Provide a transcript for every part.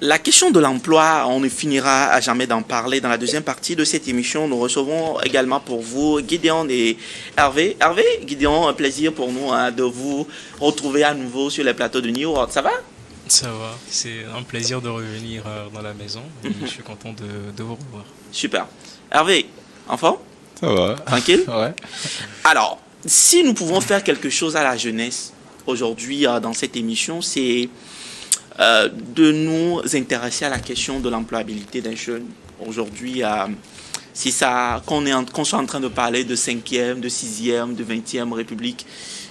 la question de l'emploi, on ne finira à jamais d'en parler. Dans la deuxième partie de cette émission, nous recevons également pour vous Gideon et Hervé. Hervé, Gideon, un plaisir pour nous de vous retrouver à nouveau sur les plateaux de New World. Ça va? Ça va, c'est un plaisir de revenir dans la maison et je suis content de vous revoir. Super. Hervé, en forme? Ça va. Tranquille? Ouais. Alors, si nous pouvons faire quelque chose à la jeunesse aujourd'hui dans cette émission, c'est de nous intéresser à la question de l'employabilité des jeunes. Aujourd'hui, si ça, qu'on soit en train de parler de 5e, de 6e, de 20e République,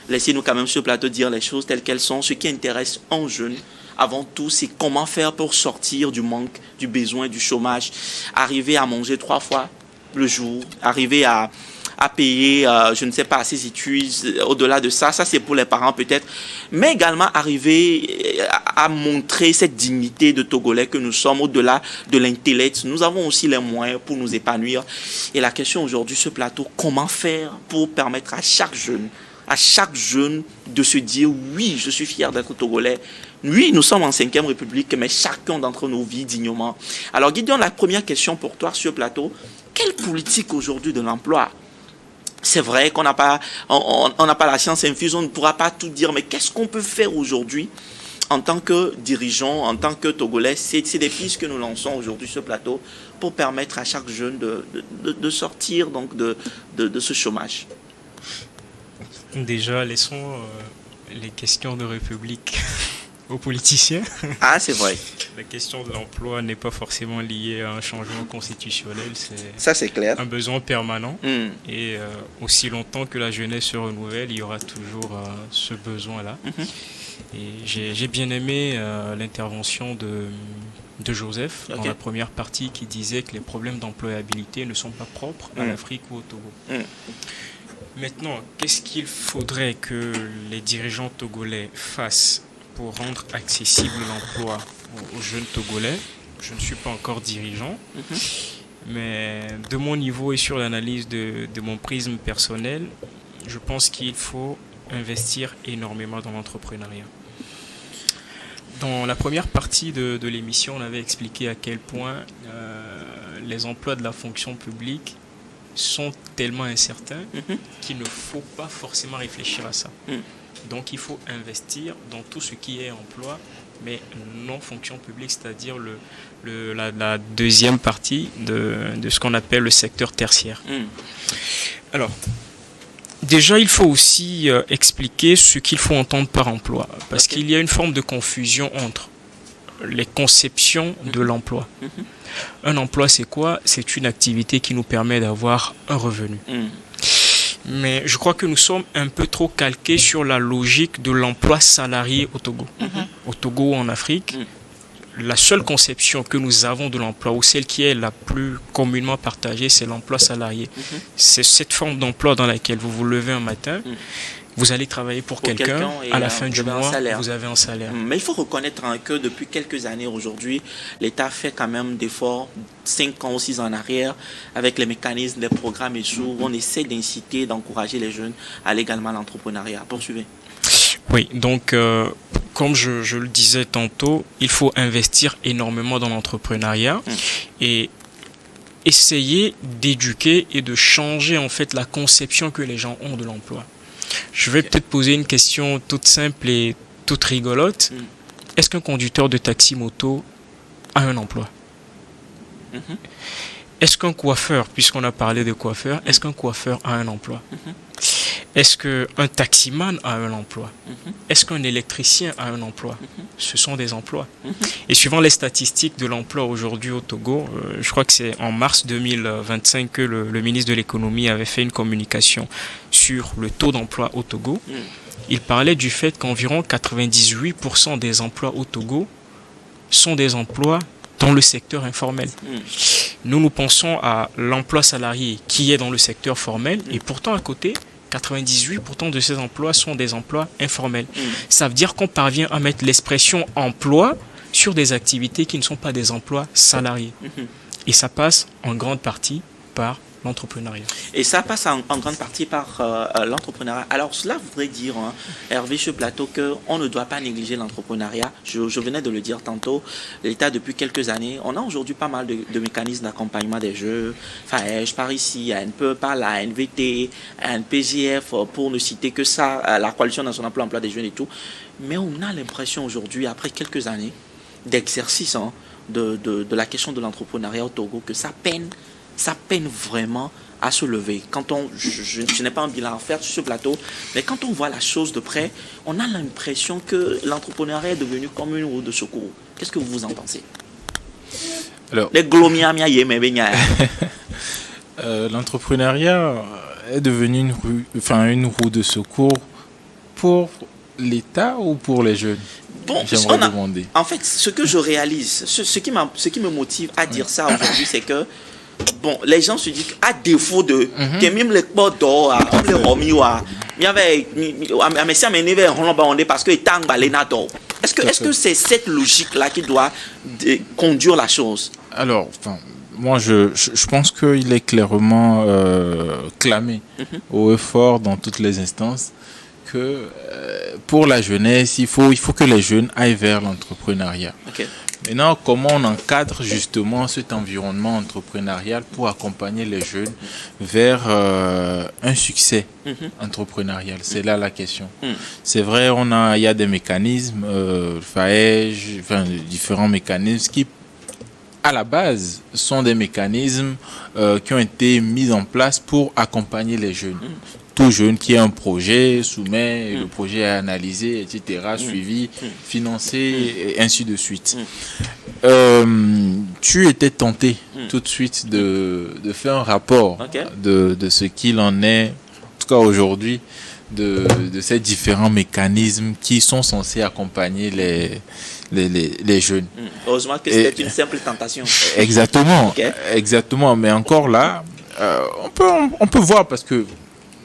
laissez-nous quand même sur le plateau dire les choses telles qu'elles sont. Ce qui intéresse un jeune, avant tout, c'est comment faire pour sortir du manque, du besoin, du chômage, arriver à manger 3 fois le jour, arriver à payer, je ne sais pas, ses études, au-delà de ça, ça c'est pour les parents peut-être, mais également arriver à montrer cette dignité de Togolais que nous sommes au-delà de l'intellect. Nous avons aussi les moyens pour nous épanouir. Et la question aujourd'hui, ce plateau, comment faire pour permettre à chaque jeune de se dire oui, je suis fier d'être Togolais. Oui, nous sommes en 5e République, mais chacun d'entre nous vit dignement. Alors Gideon, la première question pour toi sur le plateau, quelle politique aujourd'hui de l'emploi? C'est vrai qu'on n'a pas, on n'a pas la science infuse, on ne pourra pas tout dire, mais qu'est-ce qu'on peut faire aujourd'hui en tant que dirigeant, en tant que Togolais? C'est des pistes que nous lançons aujourd'hui sur ce plateau pour permettre à chaque jeune de sortir donc de ce chômage. Déjà, laissons les questions de République aux politiciens. Ah, c'est vrai. La question de l'emploi n'est pas forcément liée à un changement constitutionnel. Ça, c'est clair. Un besoin permanent. Et aussi longtemps que la jeunesse se renouvelle, il y aura toujours ce besoin-là. Et j'ai bien aimé l'intervention de Joseph dans la première partie qui disait que les problèmes d'employabilité ne sont pas propres à l'Afrique ou au Togo. Maintenant, qu'est-ce qu'il faudrait que les dirigeants togolais fassent pour rendre accessible l'emploi aux jeunes Togolais? Je ne suis pas encore dirigeant, mais de mon niveau et sur l'analyse de mon prisme personnel, je pense qu'il faut investir énormément dans l'entrepreneuriat. Dans la première partie de l'émission, on avait expliqué à quel point les emplois de la fonction publique sont tellement incertains qu'il ne faut pas forcément réfléchir à ça. Donc il faut investir dans tout ce qui est emploi, mais non fonction publique, c'est-à-dire la deuxième partie de ce qu'on appelle le secteur tertiaire. Alors, déjà, il faut aussi expliquer ce qu'il faut entendre par emploi, parce qu'il y a une forme de confusion entre les conceptions de l'emploi. Un emploi, c'est quoi? C'est une activité qui nous permet d'avoir un revenu. Mais je crois que nous sommes un peu trop calqués sur la logique de l'emploi salarié au Togo. Au Togo ou en Afrique, la seule conception que nous avons de l'emploi, ou celle qui est la plus communément partagée, c'est l'emploi salarié. C'est cette forme d'emploi dans laquelle vous vous levez un matin, vous allez travailler pour quelqu'un, à la fin du mois, vous avez un salaire. Mais il faut reconnaître que depuis quelques années aujourd'hui, l'État fait quand même d'efforts, 5 ans ou 6 ans en arrière, avec les mécanismes, les programmes et tout, où on essaie d'inciter, d'encourager les jeunes à aller également à l'entrepreneuriat. Poursuivez. Oui, donc comme je le disais tantôt, il faut investir énormément dans l'entrepreneuriat et essayer d'éduquer et de changer en fait la conception que les gens ont de l'emploi. Je vais peut-être poser une question toute simple et toute rigolote. Est-ce qu'un conducteur de taxi-moto a un emploi? Est-ce qu'un coiffeur, puisqu'on a parlé de coiffeur, est-ce qu'un coiffeur a un emploi? Est-ce qu'un taximan a un emploi? Est-ce qu'un électricien a un emploi? Ce sont des emplois. Et suivant les statistiques de l'emploi aujourd'hui au Togo, je crois que c'est en mars 2025 que le ministre de l'économie avait fait une communication sur le taux d'emploi au Togo. Il parlait du fait qu'environ 98% des emplois au Togo sont des emplois dans le secteur informel. Nous pensons à l'emploi salarié qui est dans le secteur formel et pourtant à côté, 98% de ces emplois sont des emplois informels. Ça veut dire qu'on parvient à mettre l'expression emploi sur des activités qui ne sont pas des emplois salariés. Et ça passe en grande partie par l'entrepreneuriat. Et ça passe en grande partie par l'entrepreneuriat. Alors cela voudrait dire, hein, Hervé, sur plateau, qu'on ne doit pas négliger l'entrepreneuriat. Je venais de le dire tantôt, l'État depuis quelques années, on a aujourd'hui pas mal de mécanismes d'accompagnement des jeux, FAEJ par ici, ANPE par la NVT, ANPJF, pour ne citer que ça, la Coalition nationale pour l'emploi des jeunes et tout. Mais on a l'impression aujourd'hui, après quelques années d'exercice, hein, de la question de l'entrepreneuriat au Togo, que ça peine vraiment à se lever. Quand je n'ai pas un bilan à faire sur ce plateau, mais quand on voit la chose de près, on a l'impression que l'entrepreneuriat est devenu comme une roue de secours. Qu'est-ce que vous en pensez? Alors, l'entrepreneuriat est devenu une roue de secours pour l'État ou pour les jeunes? Bon, demander. En fait, ce que je réalise, ce qui me motive à dire ça aujourd'hui, c'est que bon, les gens se disent qu'à défaut de que même les portes d'or, comme les romis, il y avait parce que est-ce que c'est cette logique-là qui doit conduire la chose? Alors, moi, je pense qu'il est clairement clamé haut et fort dans toutes les instances que pour la jeunesse, il faut que les jeunes aillent vers l'entrepreneuriat. Okay. Maintenant, comment on encadre justement cet environnement entrepreneurial pour accompagner les jeunes vers un succès entrepreneurial? C'est là la question. C'est vrai, il y a des mécanismes, FAEJ, différents mécanismes qui, à la base, sont des mécanismes qui ont été mis en place pour accompagner les jeunes. Tout jeune qui a un projet soumet, le projet est analysé, etc., suivi, financé, et ainsi de suite. Tu étais tenté tout de suite de faire un rapport de ce qu'il en est, en tout cas aujourd'hui, de ces différents mécanismes qui sont censés accompagner les jeunes. Heureusement que c'était une simple tentation. Exactement, exactement. Mais encore là, on peut voir, parce que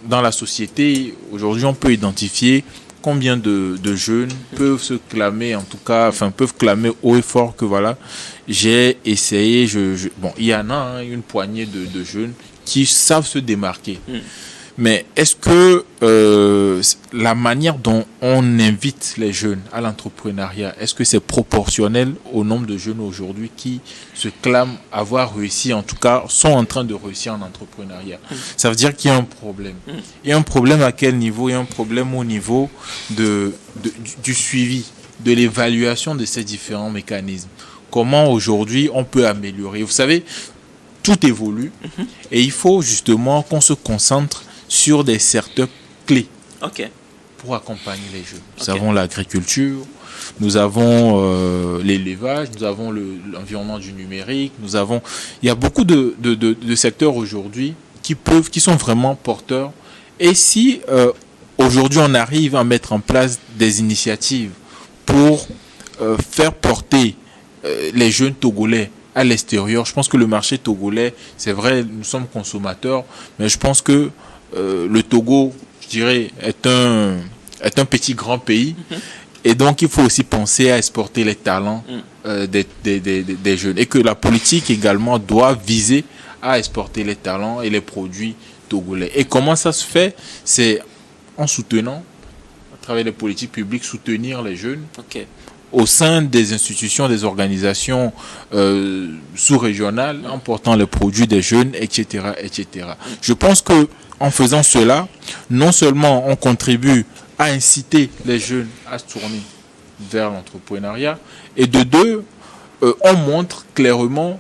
dans la société, aujourd'hui, on peut identifier combien de jeunes peuvent se clamer, peuvent clamer haut et fort que voilà, j'ai essayé, bon, il y en a une poignée de jeunes qui savent se démarquer. Mais est-ce que la manière dont on invite les jeunes à l'entrepreneuriat, est-ce que c'est proportionnel au nombre de jeunes aujourd'hui qui se clament avoir réussi, en tout cas sont en train de réussir en entrepreneuriat? Ça veut dire qu'il y a un problème. Il y a un problème à quel niveau? Il y a un problème au niveau du suivi, de l'évaluation de ces différents mécanismes. Comment aujourd'hui on peut améliorer? Vous savez, tout évolue et il faut justement qu'on se concentre sur des secteurs clés pour accompagner les jeunes. Nous avons l'agriculture, nous avons l'élevage, nous avons l'environnement du numérique, il y a beaucoup de secteurs aujourd'hui qui sont vraiment porteurs. Et si aujourd'hui on arrive à mettre en place des initiatives pour faire porter les jeunes Togolais à l'extérieur, je pense que le marché togolais, c'est vrai, nous sommes consommateurs, mais je pense que le Togo, je dirais, est un petit grand pays. Et donc, il faut aussi penser à exporter les talents des jeunes. Et que la politique également doit viser à exporter les talents et les produits togolais. Et comment ça se fait? C'est en soutenant, à travers les politiques publiques, soutenir les jeunes. Au sein des institutions, des organisations sous-régionales, en portant les produits des jeunes, etc., etc. Je pense que en faisant cela, non seulement on contribue à inciter les jeunes à se tourner vers l'entrepreneuriat, et de deux, on montre clairement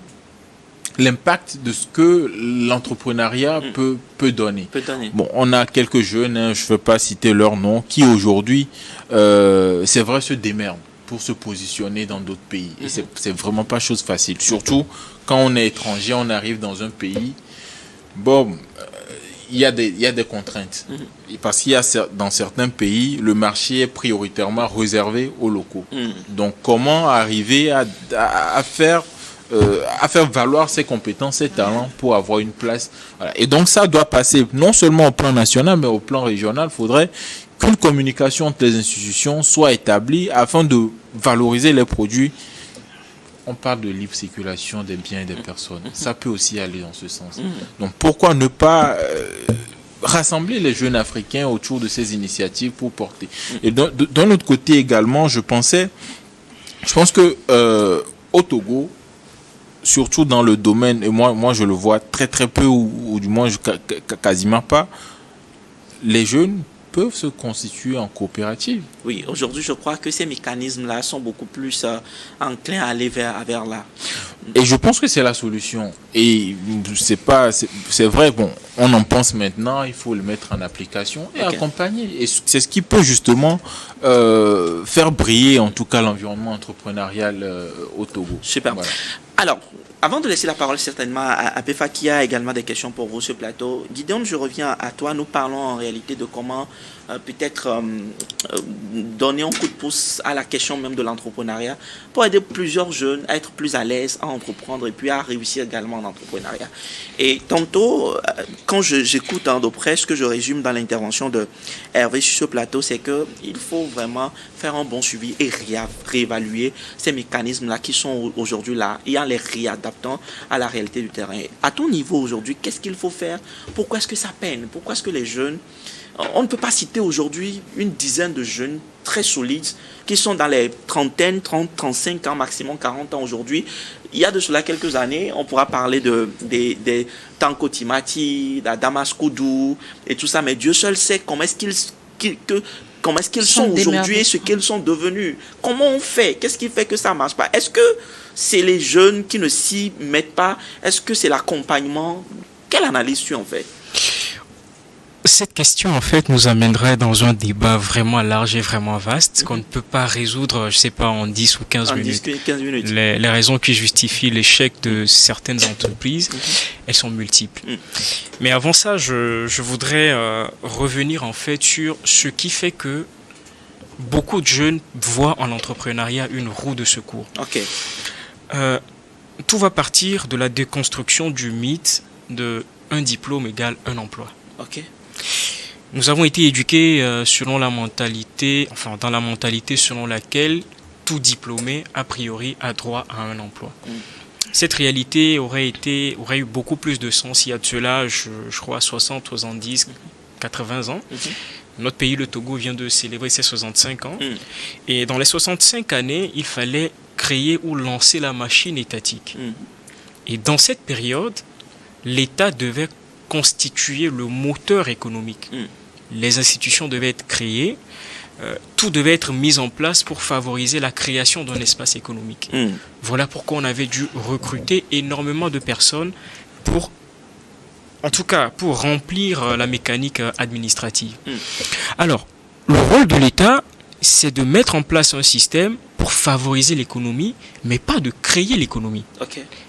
l'impact de ce que l'entrepreneuriat peut donner. Bon, on a quelques jeunes, je ne veux pas citer leur nom, qui aujourd'hui, c'est vrai, se démerdent pour se positionner dans d'autres pays. Et c'est vraiment pas chose facile. Surtout quand on est étranger, on arrive dans un pays, bon, il y a des contraintes. Parce qu'il y a dans certains pays, le marché est prioritairement réservé aux locaux. Donc comment arriver à faire valoir ses compétences, ses talents pour avoir une place. Voilà. Et donc ça doit passer non seulement au plan national, mais au plan régional. Il faudrait qu'une communication entre les institutions soit établie afin de valoriser les produits on parle de libre circulation des biens et des personnes. Ça peut aussi aller dans ce sens. Donc pourquoi ne pas rassembler les jeunes africains autour de ces initiatives pour porter. Et d'un autre côté également, je pense que au Togo, surtout dans le domaine, et moi je le vois très très peu, ou du moins quasiment pas, les jeunes peuvent se constituer en coopérative. Oui, aujourd'hui, je crois que ces mécanismes-là sont beaucoup plus enclins à aller vers là. Et je pense que c'est la solution. Et c'est vrai, bon, on en pense maintenant, il faut le mettre en application et accompagner. Et c'est ce qui peut justement faire briller, en tout cas, l'environnement entrepreneurial au Togo. Super. Voilà. Alors, avant de laisser la parole certainement à Pefa qui a également des questions pour vous sur le plateau, Gideon, je reviens à toi. Nous parlons en réalité de comment peut-être donner un coup de pouce à la question même de l'entrepreneuriat pour aider plusieurs jeunes à être plus à l'aise à entreprendre et puis à réussir également en entrepreneuriat. Et tantôt, quand j'écoute de près, ce que je résume dans l'intervention de Hervé sur ce plateau, c'est qu'il faut vraiment faire un bon suivi et réévaluer ces mécanismes-là qui sont aujourd'hui là et en les réadaptant à la réalité du terrain. À ton niveau aujourd'hui, qu'est-ce qu'il faut faire? Pourquoi est-ce que ça peine? Pourquoi est-ce que les jeunes... On ne peut pas citer aujourd'hui une dizaine de jeunes très solides qui sont dans les trentaines, 30, 35 ans, maximum 40 ans aujourd'hui. Il y a de cela quelques années, on pourra parler des Tanko Timati, d'Adamas Koudou et tout ça, mais Dieu seul sait comment est-ce qu'ils sont aujourd'hui et ce qu'ils sont devenus. Comment on fait? Qu'est-ce qui fait que ça ne marche pas? Est-ce que c'est les jeunes qui ne s'y mettent pas? Est-ce que c'est l'accompagnement? Quelle analyse tu en fais? Cette question, en fait, nous amènerait dans un débat vraiment large et vraiment vaste qu'on ne peut pas résoudre, je ne sais pas, en 10 ou 15 minutes. 15 minutes. Les raisons qui justifient l'échec de certaines entreprises, elles sont multiples. Mais avant ça, je voudrais revenir, en fait, sur ce qui fait que beaucoup de jeunes voient en l'entrepreneuriat une roue de secours. Tout va partir de la déconstruction du mythe de un diplôme égale un emploi. Nous avons été éduqués selon la mentalité, dans la mentalité selon laquelle tout diplômé, a priori, a droit à un emploi. Cette réalité aurait eu beaucoup plus de sens il y a de cela, je crois, 60, 70, 80 ans. Notre pays, le Togo, vient de célébrer ses 65 ans. Et dans les 65 années, il fallait créer ou lancer la machine étatique. Et dans cette période, l'État devait constituer le moteur économique. Les institutions devaient être créées, tout devait être mis en place pour favoriser la création d'un espace économique. Voilà pourquoi on avait dû recruter énormément de personnes pour remplir la mécanique administrative. Alors, le rôle de l'État, c'est de mettre en place un système pour favoriser l'économie, mais pas de créer l'économie.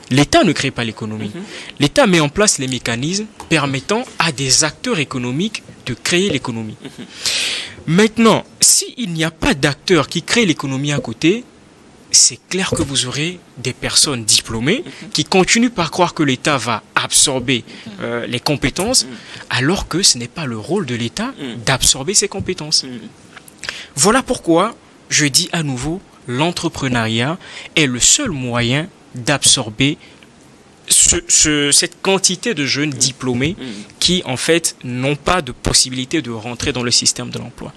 L'État ne crée pas l'économie. L'État met en place les mécanismes permettant à des acteurs économiques de créer l'économie. Maintenant, s'il n'y a pas d'acteurs qui créent l'économie à côté, c'est clair que vous aurez des personnes diplômées qui continuent par croire que l'État va absorber les compétences, alors que ce n'est pas le rôle de l'État d'absorber ces compétences. Voilà pourquoi je dis à nouveau, l'entrepreneuriat est le seul moyen d'absorber cette quantité de jeunes diplômés qui, en fait, n'ont pas de possibilité de rentrer dans le système de l'emploi.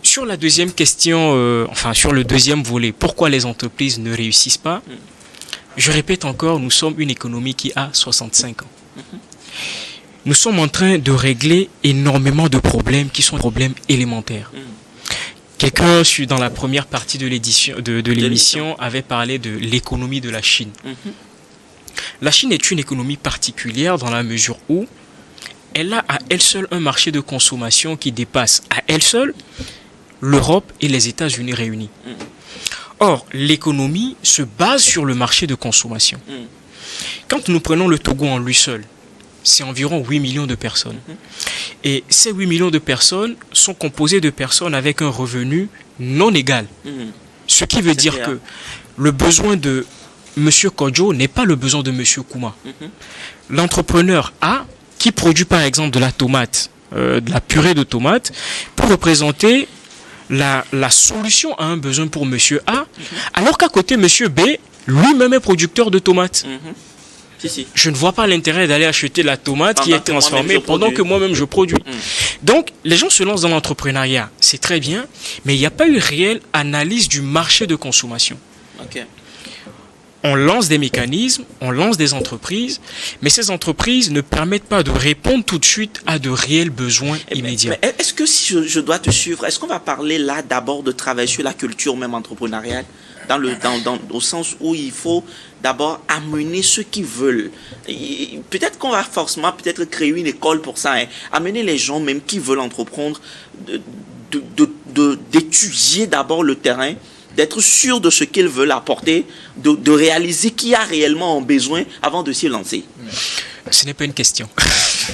Sur la deuxième question, sur le deuxième volet, pourquoi les entreprises ne réussissent pas? Je répète encore, nous sommes une économie qui a 65 ans. Nous sommes en train de régler énormément de problèmes qui sont des problèmes élémentaires. Quelqu'un, dans la première partie de l'émission, avait parlé de l'économie de la Chine. La Chine est une économie particulière dans la mesure où elle a à elle seule un marché de consommation qui dépasse à elle seule l'Europe et les États-Unis réunis. Or, l'économie se base sur le marché de consommation. Quand nous prenons le Togo en lui seul, c'est environ 8 millions de personnes. Et ces 8 millions de personnes sont composées de personnes avec un revenu non égal. Ce qui veut dire que le besoin de M. Kodjo n'est pas le besoin de M. Kouma. L'entrepreneur A, qui produit par exemple de la tomate, de la purée de tomate, peut représenter la solution à un besoin pour M. A, alors qu'à côté, M. B lui-même est producteur de tomates. Si. Je ne vois pas l'intérêt d'aller acheter la tomate qui est transformée pendant que moi-même je produis. Donc, les gens se lancent dans l'entrepreneuriat, c'est très bien, mais il n'y a pas eu réelle analyse du marché de consommation. On lance des mécanismes, on lance des entreprises, mais ces entreprises ne permettent pas de répondre tout de suite à de réels besoins immédiats. Mais est-ce que si je dois te suivre, est-ce qu'on va parler là d'abord de travailler sur la culture même entrepreneuriale, au sens où il faut d'abord amener ceux qui veulent. Peut-être qu'on va forcément créer une école pour ça, hein. Amener les gens même qui veulent entreprendre, d'étudier d'abord le terrain, d'être sûr de ce qu'ils veulent apporter, de réaliser qui y a réellement un besoin avant de s'y lancer. Ce n'est pas une question.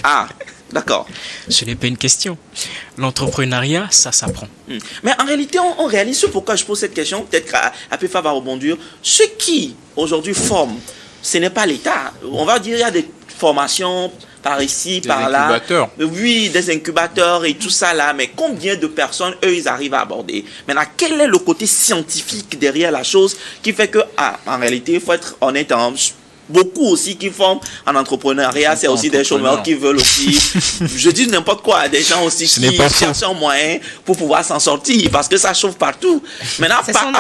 Ah, d'accord. Ce n'est pas une question. L'entrepreneuriat, ça s'apprend. Mais en réalité, on réalise ce pourquoi je pose cette question. Peut-être qu'Apifa va rebondir. Ceux qui, aujourd'hui, forment, ce n'est pas l'État. On va dire qu'il y a des formations par ici, par là. Des incubateurs. Oui, des incubateurs et tout ça là. Mais combien de personnes, eux, ils arrivent à aborder? Maintenant, quel est le côté scientifique derrière la chose qui fait que, en réalité, il faut être honnête, beaucoup aussi qui forment en entrepreneuriat, c'est aussi des chômeurs qui veulent aussi, je dis n'importe quoi, des gens aussi qui cherchent un moyen pour pouvoir s'en sortir, parce que ça chauffe partout. Maintenant,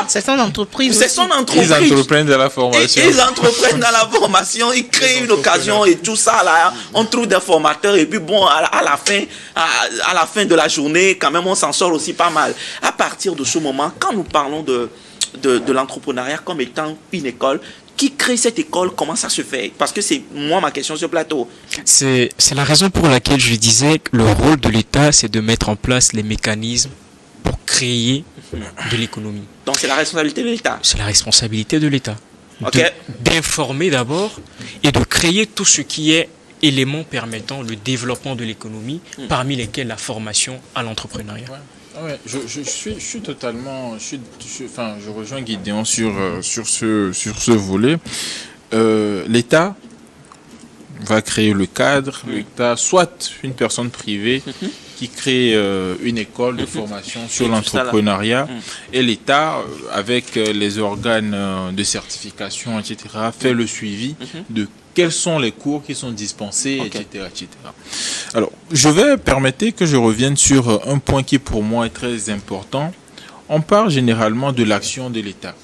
c'est son entreprise. C'est son entreprise. Ils entreprennent dans la formation. Ils entreprennent dans la formation, ils créent une occasion et tout ça là. On trouve des formateurs et puis bon, à la fin de la journée, quand même, on s'en sort aussi pas mal. À partir de ce moment, quand nous parlons de l'entrepreneuriat comme étant une école, qui crée cette école? Comment ça se fait? Parce que c'est moi ma question sur le plateau. C'est la raison pour laquelle je disais que le rôle de l'État, c'est de mettre en place les mécanismes pour créer de l'économie. Donc c'est la responsabilité de l'État? C'est la responsabilité de l'État. Okay. D'informer d'abord et de créer tout ce qui est éléments permettant le développement de l'économie, parmi lesquels la formation à l'entrepreneuriat. Ouais, je suis totalement, je rejoins Gideon sur ce volet. L'État va créer le cadre. L'État, soit une personne privée qui crée une école de formation sur l'entrepreneuriat, et l'État, avec les organes de certification, etc., fait le suivi de quels sont les cours qui sont dispensés, etc. Alors, permettez que je revienne sur un point qui pour moi est très important. On parle généralement de l'action de l'État.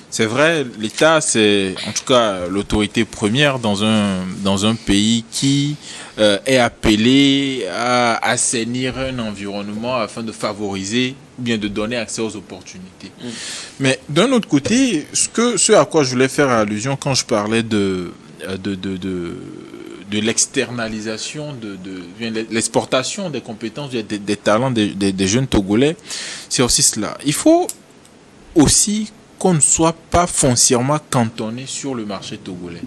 C'est vrai, l'État, c'est en tout cas l'autorité première dans un pays qui est appelé à assainir un environnement afin de favoriser ou bien de donner accès aux opportunités. Mais d'un autre côté, ce à quoi je voulais faire allusion quand je parlais de l'externalisation, de l'exportation des compétences, des talents des jeunes Togolais, c'est aussi cela. Il faut aussi qu'on ne soit pas foncièrement cantonné sur le marché togolais.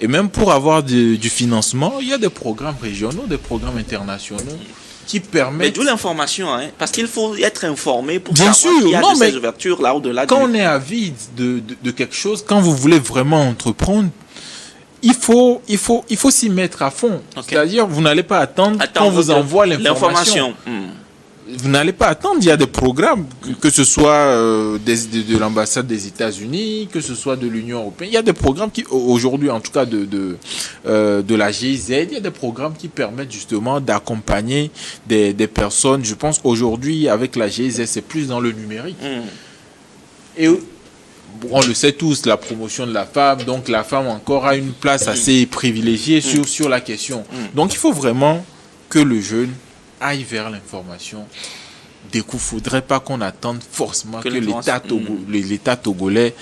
Et même pour avoir du financement, il y a des programmes régionaux, des programmes internationaux qui permettent... Mais d'où l'information, hein, parce qu'il faut être informé pour bien savoir sûr, qu'il y a ces ouvertures là au-delà. Quand on est avide de quelque chose, quand vous voulez vraiment entreprendre, il faut s'y mettre à fond. C'est-à-dire, vous n'allez pas attendre qu'on vous envoie l'information. Vous n'allez pas attendre. Il y a des programmes, que ce soit de l'ambassade des États-Unis, que ce soit de l'Union européenne. Il y a des programmes qui, aujourd'hui, en tout cas de la GIZ, il y a des programmes qui permettent justement d'accompagner des personnes. Je pense aujourd'hui, avec la GIZ, c'est plus dans le numérique. Et on le sait tous, la promotion de la femme, donc la femme encore a une place assez privilégiée sur la question. Donc il faut vraiment que le jeune aille vers l'information. Il ne faudrait pas qu'on attende forcément que l'État togolais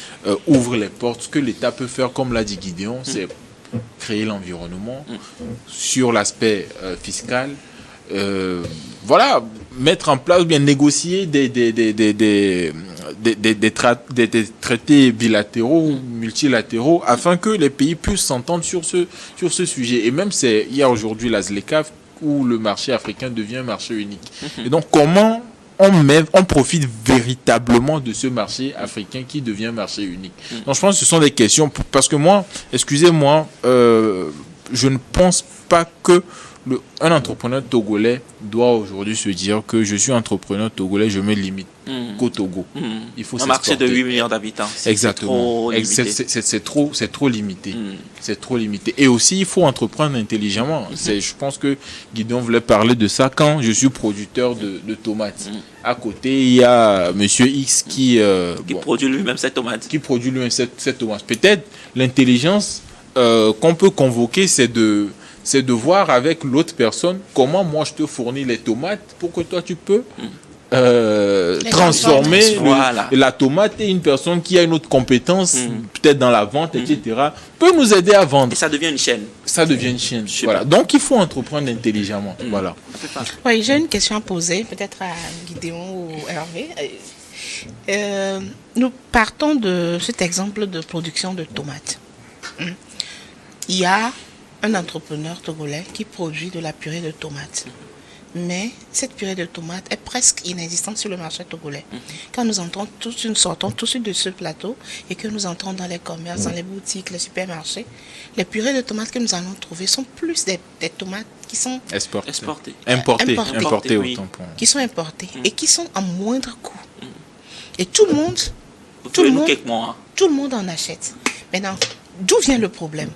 ouvre les portes. Ce que l'État peut faire, comme l'a dit Gideon, c'est créer l'environnement sur l'aspect fiscal. Mettre en place ou bien négocier des traités bilatéraux ou multilatéraux afin que les pays puissent s'entendre sur ce sujet. Et même il y a aujourd'hui la ZLECAf où le marché africain devient un marché unique. Et donc comment on profite véritablement de ce marché africain qui devient marché unique. Donc je pense que ce sont des questions, parce que moi, excusez-moi, je ne pense pas que un entrepreneur togolais doit aujourd'hui se dire que je suis entrepreneur togolais, je me limite qu'au Togo. Il faut un marché de 8 millions d'habitants. Exactement. C'est trop limité. C'est trop limité. Et aussi, il faut entreprendre intelligemment. Je pense que Gideon voulait parler de ça. Quand je suis producteur de tomates, à côté, il y a Monsieur X qui produit lui-même cette tomate. Qui produit lui-même cette tomate. Peut-être l'intelligence qu'on peut convoquer, c'est de voir avec l'autre personne comment moi je te fournis les tomates pour que toi tu peux transformer la tomate, et une personne qui a une autre compétence, peut-être dans la vente, etc., peut nous aider à vendre. Et ça devient une chaîne. Ça devient une chaîne. Voilà. Donc il faut entreprendre intelligemment. Voilà. Oui, j'ai une question à poser, peut-être à Gideon ou Hervé. Nous partons de cet exemple de production de tomates. Il y a un entrepreneur togolais qui produit de la purée de tomates. Mais cette purée de tomates est presque inexistante sur le marché togolais. Quand nous sortons tout de suite de ce plateau et que nous entrons dans les commerces, dans les boutiques, les supermarchés, les purées de tomates que nous allons trouver sont plus des tomates qui sont importées oui. Qui sont importées et qui sont à moindre coût. Et tout le monde en achète. Maintenant, d'où vient le problème?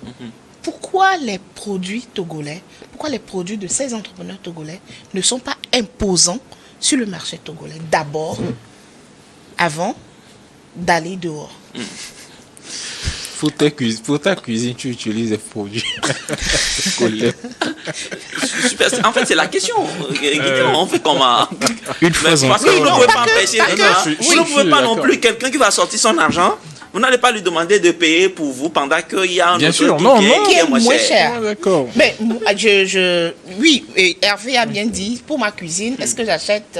Pourquoi les produits togolais, pourquoi les produits de ces entrepreneurs togolais ne sont pas imposants sur le marché togolais d'abord, avant d'aller dehors? Pour ta cuisine, tu utilises des produits togolais. En fait, c'est la question. On fait comment? Une fois parce que vous ne pouvez pas empêcher vous ne pouvez pas non plus quelqu'un qui va sortir son argent. Vous n'allez pas lui demander de payer pour vous pendant qu'il y a un autre qui est moins cher. D'accord. Mais oui, Hervé a bien dit, pour ma cuisine, est-ce que j'achète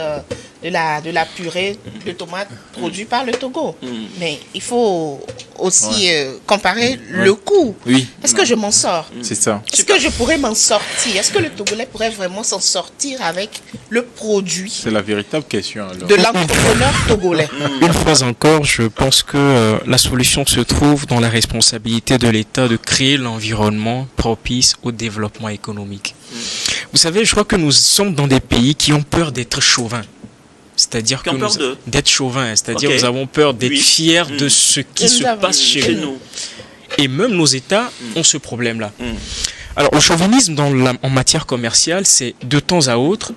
de la purée de tomates produite par le Togo? Mais il faut aussi comparer le coût. Oui. Est-ce que je m'en sors? C'est ça. Est-ce que je pourrais m'en sortir? Est-ce que le Togolais pourrait vraiment s'en sortir avec le produit? C'est la véritable question alors. De l'entrepreneur togolais. Une fois encore, je pense que la solution se trouve dans la responsabilité de l'État de créer l'environnement propice au développement économique. Vous savez, je crois que nous sommes dans des pays qui ont peur d'être chauvins. C'est-à-dire que d'être chauvins, c'est-à-dire nous avons peur d'être fiers de ce qui se passe chez nous. Et même nos États ont ce problème-là. Alors, le chauvinisme en matière commerciale, c'est de temps à autre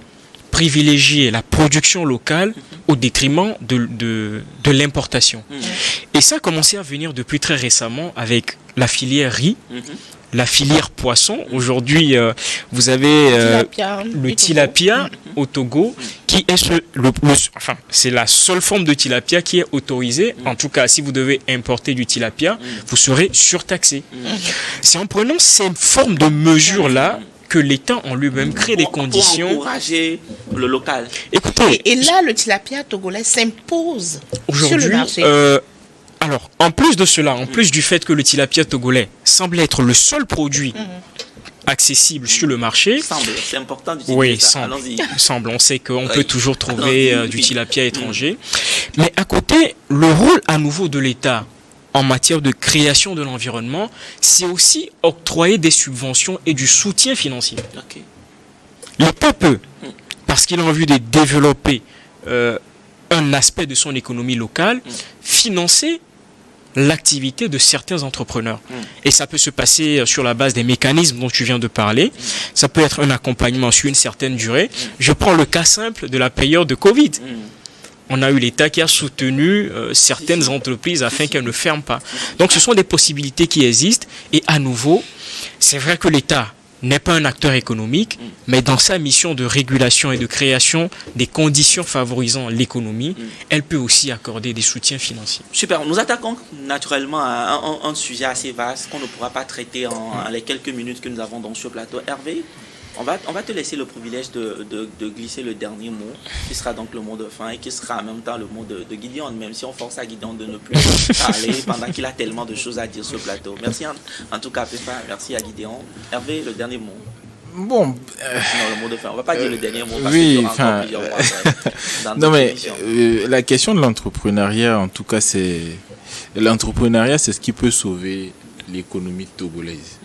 privilégier la production locale au détriment de l'importation. Et ça a commencé à venir depuis très récemment avec la filière riz, la filière poisson. Aujourd'hui, vous avez le tilapia au Togo, qui est c'est la seule forme de tilapia qui est autorisée. En tout cas, si vous devez importer du tilapia, vous serez surtaxé. C'est en prenant ces formes de mesures-là que l'État en lui-même crée des conditions pour encourager le local. Écoutez, et là, le tilapia togolais s'impose sur le marché. Alors, en plus de cela, en plus du fait que le tilapia togolais semble être le seul produit accessible sur le marché. C'est important d'utiliser ça. Semble. On sait qu'on peut toujours trouver du tilapia étranger. Mais à côté, le rôle à nouveau de l'État en matière de création de l'environnement, c'est aussi octroyer des subventions et du soutien financier. L'État peut, parce qu'il a envie de développer un aspect de son économie locale, financer l'activité de certains entrepreneurs. Et ça peut se passer sur la base des mécanismes dont tu viens de parler. Ça peut être un accompagnement sur une certaine durée. Je prends le cas simple de la période de Covid. On a eu l'État qui a soutenu certaines entreprises afin qu'elles ne ferment pas. Donc ce sont des possibilités qui existent. Et à nouveau, c'est vrai que l'État n'est pas un acteur économique, mais dans sa mission de régulation et de création des conditions favorisant l'économie, elle peut aussi accorder des soutiens financiers. Super, nous attaquons naturellement à un sujet assez vaste qu'on ne pourra pas traiter en les quelques minutes que nous avons dans ce plateau. Hervé, on va te laisser le privilège de glisser le dernier mot, qui sera donc le mot de fin et qui sera en même temps le mot de Gideon, même si on force à Gideon de ne plus parler pendant qu'il a tellement de choses à dire sur le plateau. Merci en tout cas, Pépa, merci à Gideon. Hervé, le dernier mot. Bon, non, le mot de fin. On va pas dire le dernier mot parce oui, que enfin, plusieurs mois non mais la question de l'entrepreneuriat, en tout cas, c'est ce qui peut sauver l'économie togolaise.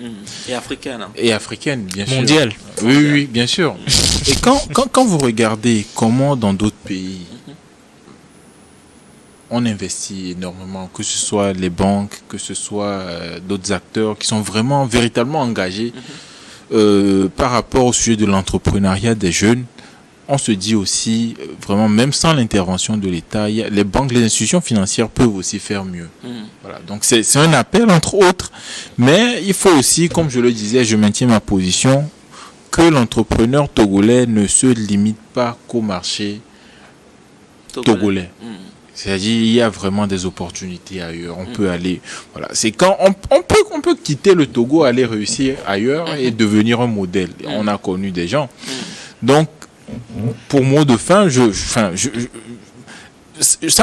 Et africaine. Et africaine, bien sûr. Mondiale. Oui, bien sûr. Et quand vous regardez comment dans d'autres pays, on investit énormément, que ce soit les banques, que ce soit d'autres acteurs qui sont vraiment, véritablement engagés par rapport au sujet de l'entrepreneuriat des jeunes. On se dit aussi, vraiment, même sans l'intervention de l'État, les banques, les institutions financières peuvent aussi faire mieux. Voilà. Donc, c'est un appel, entre autres. Mais il faut aussi, comme je le disais, je maintiens ma position, que l'entrepreneur togolais ne se limite pas qu'au marché togolais. C'est-à-dire, il y a vraiment des opportunités ailleurs. On peut aller, voilà. C'est quand on peut quitter le Togo, aller réussir ailleurs et devenir un modèle. On a connu des gens. Donc, pour mot de fin, ça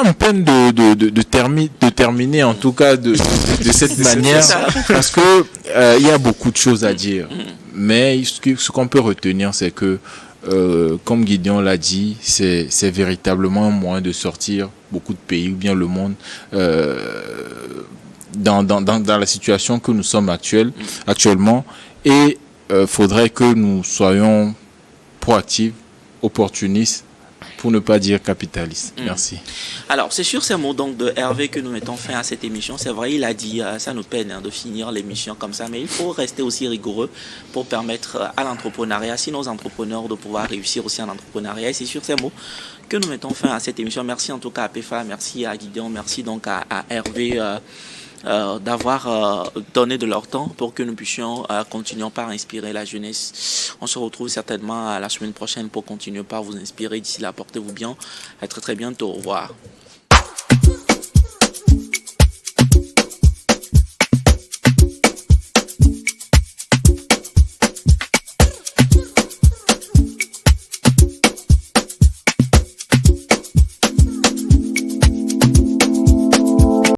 me peine de terminer en tout cas de cette manière parce que il y a beaucoup de choses à dire. Mais ce qu'on peut retenir, c'est que comme Gideon l'a dit, c'est véritablement un moyen de sortir beaucoup de pays ou bien le monde dans la situation que nous sommes actuellement. Et faudrait que nous soyons proactifs, opportunistes, pour ne pas dire capitaliste. Merci. Alors, c'est sur ces mots donc de Hervé que nous mettons fin à cette émission. C'est vrai, il a dit, ça nous peine de finir l'émission comme ça, mais il faut rester aussi rigoureux pour permettre à l'entrepreneuriat, si nos entrepreneurs, de pouvoir réussir aussi en entrepreneuriat. Et c'est sur ces mots que nous mettons fin à cette émission. Merci en tout cas à PEFA, merci à Gideon, merci donc à Hervé d'avoir donné de leur temps pour que nous puissions continuer par inspirer la jeunesse. On se retrouve certainement la semaine prochaine pour continuer par vous inspirer. D'ici là, portez-vous bien. À très très bientôt. Au revoir.